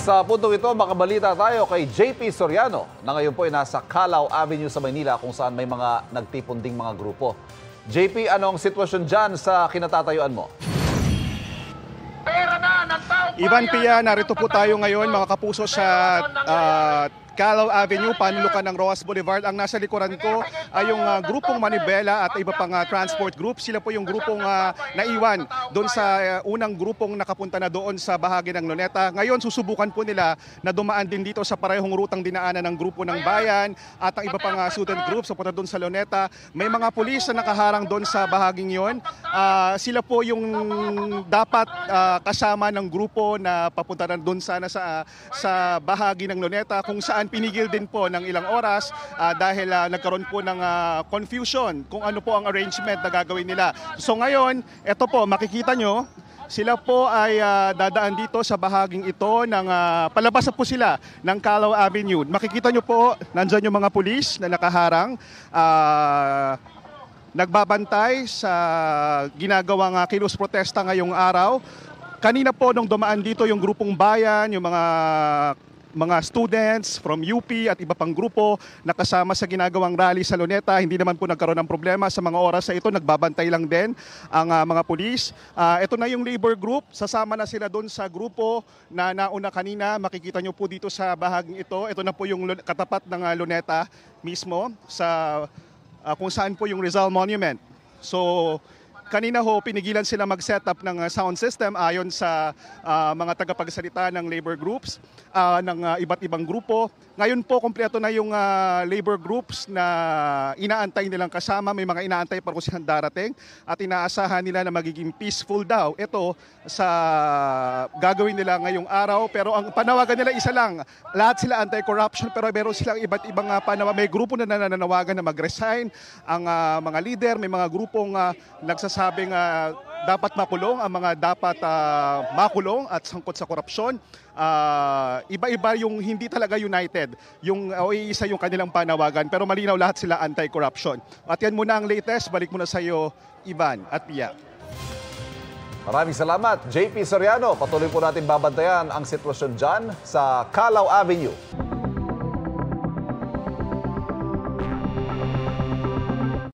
Sa puntong ito, makabalita tayo kay JP Soriano na ngayon po ay nasa Calao Avenue sa Maynila kung saan may mga nagtipon ding mga grupo. JP, anong sitwasyon dyan sa kinatatayuan mo? Ivan Pia, narito po tayo ngayon mga kapuso sa Calao Avenue, panlukan ng Roxas Boulevard. Ang nasa likuran ko ay yung grupong Manibela at iba pang transport group. Sila po yung grupong naiwan doon sa unang grupong nakapunta na doon sa bahagi ng Luneta. Ngayon susubukan po nila na dumaan din dito sa parehong rutang dinaanan ng grupo ng bayan at ang iba pang student groups sa punta doon sa Luneta. May mga pulis na nakaharang doon sa bahaging yon. Sila po yung dapat kasama ng grupo na papunta na doon sana sa bahagi ng Luneta, kung saan pinigil din po ng ilang oras dahil nagkaroon po ng confusion kung ano po ang arrangement na gagawin nila. So ngayon, eto po, makikita nyo, sila po ay dadaan dito sa bahaging ito ng palabas po sila ng Calao Avenue. Makikita nyo po, nandyan yung mga pulis na nakaharang, nagbabantay sa ginagawang kilos protesta ngayong araw. Kanina po nung dumaan dito yung grupong bayan, yung mga students from UP at iba pang grupo na kasama sa ginagawang rally sa Luneta, hindi naman po nagkaroon ng problema sa mga oras na ito. Nagbabantay lang din ang mga pulis. Ito na yung labor group. Sasama na sila doon sa grupo na nauna kanina. Makikita nyo po dito sa bahaging ito. Ito na po yung katapat ng Luneta mismo sa kung saan po yung Rizal Monument. So kanina ho, pinigilan sila mag-set up ng sound system ayon sa mga tagapagsalita ng labor groups, ng iba't ibang grupo. Ngayon po, kompleto na yung labor groups na inaantay nilang kasama. May mga inaantay pa kung silang darating at inaasahan nila na magiging peaceful daw. Ito sa gagawin nila ngayong araw. Pero ang panawagan nila isa lang. Lahat sila anti-corruption pero meron silang iba't ibang panawagan. May grupo na nananawagan na mag-resign. Ang mga leader, may mga grupong nagsasabing dapat makulong ang mga dapat makulong at sangkot sa korupsyon. Iba-iba yung hindi talaga united, yung iisa yung kanilang panawagan, pero malinaw lahat sila anti-corruption. At yan muna ang latest. Balik muna sa iyo, Ivan at Pia. Maraming salamat, JP Soriano. Patuloy po natin babantayan ang sitwasyon dyan sa Calao Avenue.